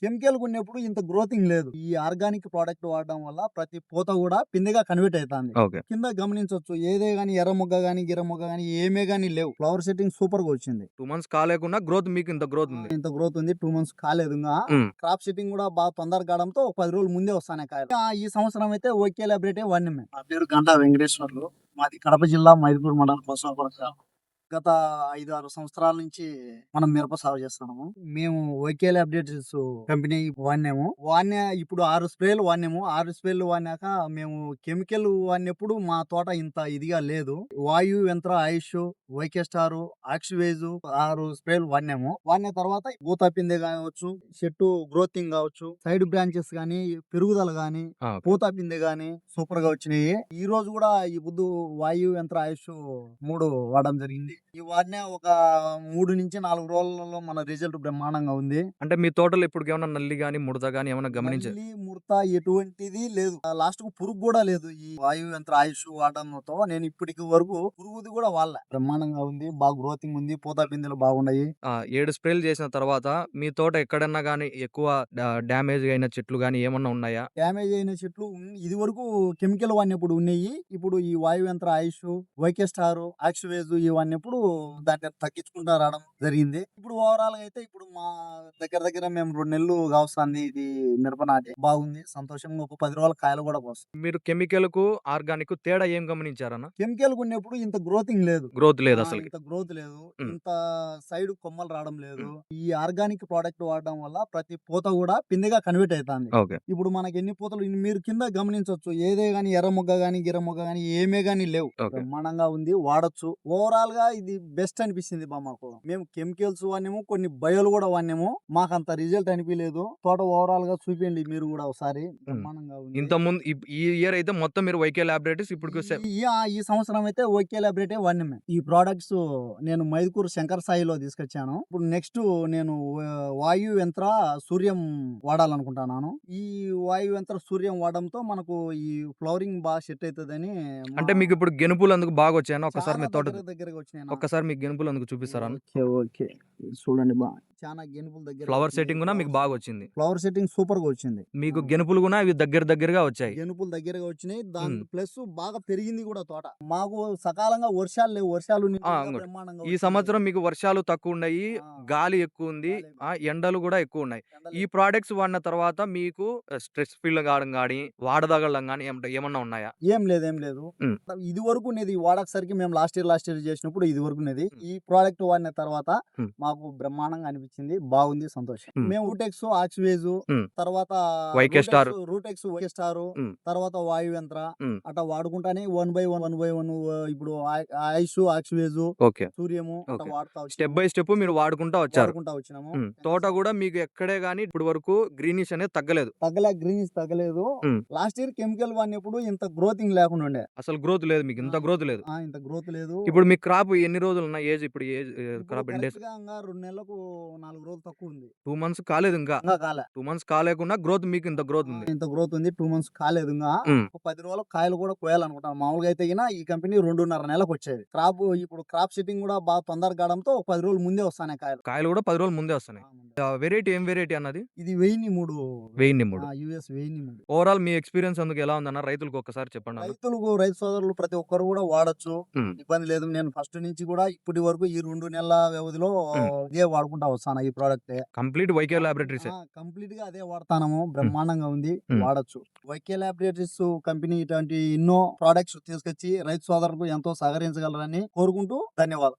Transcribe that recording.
Chemical ఉన్నప్పుడు ఇంత గ్రోతింగ్ లేదు. ఈ ఆర్గానిక్ ప్రొడక్ట్ వాడడం వల్ల ప్రతి పూత కూడా పిందెగా కన్వర్ట్ అయితాంది. ఓకే. కింద గమనించొచ్చు ఏదే గాని ఎర్ర మొగ్గ గాని, గిర్ర మొగ్గ గాని ఏమే గాని లేవు. ఫ్లవర్ సెట్టింగ్ సూపర్‌గా వచ్చింది. 2 మంత్స్ కాలేకున్నా గ్రోత్ మీకు ఇంత గ్రోత్ ఉంది. ఇంత గ్రోత్ ఉంది. 2 మంత్స్ కాలేదు ఇంగా. హ్మ్. క్రాప్ సెట్టింగ్ కూడా బాగా తొందరగా కావడంతో ఒక 10 రోజులు ముందే వస్తాన్నాయి కాయలు. ఈ సంవత్సరం అయితే ఓకే లాబొరేటరీ వాడినాం మేము. నా పేరు గంటా వెంకటేశ్వర్లు. మాది కడప జిల్లా మైదుకూరు మండలం బసవాపురం గ్రామం. గత 5, 6 సంవత్సరాల నుంచి మనం మిరప సాగు చేస్తున్నాము. మేము వైకేఎల్ అప్డేట్స్ కంపెనీ వాడినాము. ఇప్పుడు 6 స్ప్రేలు వాడినాము. 6 స్ప్రేలు వాడినాక మేము కెమికల్ వాడినప్పుడు మా తోట ఇంత ఇదిగా లేదు. వాయు యంత్ర ఆయుష్, వైకే స్టార్, ఆక్సివేజ్ 6 స్ప్రేలు వాడినాము. వాడిన తర్వాత పూత పిందె కావచ్చు, చెట్టు గ్రోతింగ్ కావచ్చు, సైడ్ బ్రాంచెస్ గానీ, పెరుగుదల గానీ, ఓకే. పూత పిందె గానీ సూపర్ గా వచ్చినాయి. ఈ రోజు కూడా ఈ బుద్ధు వాయు యంత్ర ఆయుష్ 3 వాడడం జరిగింది. ఈ వాడిన ఒక 3-4 రోజులలో మన రిజల్ట్ బ్రహ్మాండంగా ఉంది. అంటే మీ తోటలో ఇప్పటికేమన్నా నల్లి గాని, ముడత గాని ఏమన్నా గమనించారా? నల్లి, ముడత ఎటువంటిది లేదు. లాస్ట్ కు పురుగు కూడా లేదు. ఈ వాయు యంత్ర ఆయుష్ వాడడంతో నేను ఇప్పటికి వరకు పురుగుది కూడా వాడలే. బ్రహ్మాండంగా ఉంది. బాగా గ్రోతింగ్ ఉంది. పూత పిందెలు బాగున్నాయి. 7 స్ప్రేలు చేసిన తర్వాత మీ తోట ఎక్కడన్నా గాని ఎక్కువ డ్యామేజ్ అయిన చెట్లు గాని ఏమన్నా ఉన్నాయా? డ్యామేజ్ అయిన చెట్లు ఇది వరకు కెమికల్ వాడినప్పుడు ఉన్నాయి. ఇప్పుడు ఈ వాయు యంత్ర ఆయుష్, వైకే స్టార్, ఆక్సివేజ్ ఇవన్నప్పుడు దాన్ని తగ్గించుకుంటా రావడం జరిగింది. ఇప్పుడు ఓవరాల్ గా అయితే ఇప్పుడు మా దగ్గర మేము 2 నెలలు కావస్తుంది ఇది మిరప నాటి. బాగుంది. సంతోషంగా ఒక 10 రోజుల కాయలు కూడా వస్తాయి. మీరు కెమికల్‌కు, ఆర్గానిక్‌కు తేడా ఏం గమనించారన్న? కెమికల్ ఉన్నప్పుడు ఇంత గ్రోతింగ్ లేదు. గ్రోత్ లేదు అసలకి. ఇంత గ్రోత్ లేదు. హ్మ్. ఇంత సైడ్ కొమ్మలు రావడం లేదు. ఈ ఆర్గానిక్ ప్రోడక్ట్ వాడడం వల్ల ప్రతి పూత కూడా పిందెగా కన్వర్ట్ అవుతుంది. ఓకే. ఇప్పుడు మనకి ఎన్ని పూతలు మీరు కింద గమనించొచ్చు ఏదే గాని ఎర్ర మొగ్గ గాని, గిర్ర మొగ్గ గాని ఏమే గాని లేవు. ఓకే. బ్రహ్మాండంగా ఉంది. వాడొచ్చు. ఓవరాల్ గా ఇది బెస్ట్ అనిపిస్తుంది మాకు. మేము కెమికల్స్ వాడినాము, కొన్ని బయోలు కూడా వాడినాము. మాకు అంత రిజల్ట్ అనిపించలేదు. తోట ఓవరాల్ గా చూపించండి మీరు కూడా ఒకసారి. బ్రహ్మాండంగా ఉంది. ఇంత ముందు ఈ ఇయర్ అయితే మొత్తం మీరు వైకే లాబొరేటరీస్ ఇప్పుడు ఈ సంవత్సరం అయితే ఓకే లాబొరేటరీ వాడినాం మేము. ఈ ప్రొడక్ట్స్ నేను మైదుకూరు శంకర్ సాయిలో తీసుకొచ్చాను. ఇప్పుడు నెక్స్ట్ నేను వాయు యంత్ర సూర్యం వాడాలనుకుంటున్నాను. ఈ వాయు యంత్ర సూర్యం వాడడంతో మనకు ఈ ఫ్లవరింగ్ బాగా సెట్ అవుతుందని. అంటే మీకు ఇప్పుడు గెనుపులు అందుకు బాగా వచ్చాయన్న ఒక్కసారి మీ తోట దగ్గరగా వచ్చినాయి. ఒక్కసారి మీ గెనుపులు అందుకు చూపిస్తారా? ఓకే చూడండి చాలా గెనుపుల దగ్గర ఫ్లవర్ సెట్టింగ్ కూడా మీకు బాగా వచ్చింది. ఫ్లవర్ సెట్టింగ్ సూపర్ గా వచ్చింది. మీకు గెనుపులు కూడా ఇవి దగ్గరగా వచ్చాయి. గెనుపులు దగ్గరగా వచ్చినాయి. దాని ప్లస్ బాగా పెరిగింది కూడా తోట. మాకు సకాలంగా వర్షాలు లేవు. వర్షాలు ఈ సంవత్సరం మీకు వర్షాలు తక్కువ ఉన్నాయి, గాలి ఎక్కువ ఉంది, ఎండలు కూడా ఎక్కువ ఉన్నాయి. ఈ ప్రొడక్ట్స్ వాడిన తర్వాత మీకు స్ట్రెస్ ఫీల్ కావడం గానీ, వాడదగడం గానీ ఏమన్నా ఉన్నాయా? ఏం లేదు. ఇది వరకు వాడకసరికి మేము లాస్ట్ ఇయర్ చేసినప్పుడు ఇది వరకు ఈ ప్రోడక్ట్ వాడిన తర్వాత మాకు బ్రహ్మాండంగా అనిపించింది. బాగుంది. సంతోషం. మేము రూటెక్స్, ఆక్సివేజ్, తర్వాత వైకే స్టార్, వైకే స్టార్, తర్వాత వాయు యంత్ర అట్లా వాడుకుంటానే 1 by 1 ఇప్పుడు ఆయుష్, ఆక్సివేజ్, సూర్యము అట్లా వాడుతా స్టెప్ బై స్టెప్ మీరు వాడుకుంటా వచ్చినాము. తోట కూడా మీకు ఎక్కడే గానీ ఇప్పుడు వరకు గ్రీనిష్ అనేది తగ్గలేదు. గ్రీనిష్ తగ్గలేదు. లాస్ట్ ఇయర్ కెమికల్ వాడినప్పుడు ఇంత గ్రోతింగ్ లేకుండా ఉండే. అసలు గ్రోత్ లేదు. మీకు ఇంత గ్రోత్ లేదు. ఇంత గ్రోత్ లేదు. ఇప్పుడు మీ క్రాప్ ఎన్ని రోజులు ఉన్న ఏజ్? ఇప్పుడు క్రాప్ ఎన్ని డేస్? 2 నెలలకు 4 రోజులు తక్కువ ఉంది. 2 మంత్స్ కాలేదు ఇంకా. 2 మంత్స్ కాలేకున్నా గ్రోత్ మీకు ఇంత గ్రోత్ ఉంది. 2 మంత్స్ కాలేదు ఇంకా. ఒక 10 రోజుల కాయలు కూడా కోయాలనుకుంటాను. మామూలుగా అయితే ఈ కంపెనీ 2.5 నెలలకు వచ్చేది. ఇప్పుడు క్రాప్ సెట్టింగ్ కూడా బాగా తొందరగా కావడంతో ఒక 10 రోజులు ముందే వస్తాయి కాయలు కూడా 10 రోజులు ముందే వస్తున్నాయి. వెరైటీ ఏం వెరైటీ అన్నది? ఇది 1003. యూఎస్ 1003. ఓవరాల్ మీ ఎక్స్పీరియన్స్ అందుకు ఎలా ఉందన్న? రైతులకు ఒక్కసారి చెప్పండి. రైతు సోదరులు ప్రతి ఒక్కరు కూడా వాడొచ్చు. ఇబ్బంది లేదు. నేను ఫస్ట్ నుంచి కూడా ఇప్పటి వరకు ఈ 2 నెలల వ్యవధిలో ఇదే వాడుకుంటా వస్తాను. ఈ product complete YK laboratories complete గా అదే వాడతాము. బ్రహ్మాండంగా ఉంది. వాడొచ్చు. వైకే లాబొరేటరీస్ కంపెనీ ఇటువంటి ఎన్నో ప్రోడక్ట్స్ తీసుకొచ్చి రైతు సోదరులకు ఎంతో సహకరించగలరని కోరుకుంటూ ధన్యవాదాలు.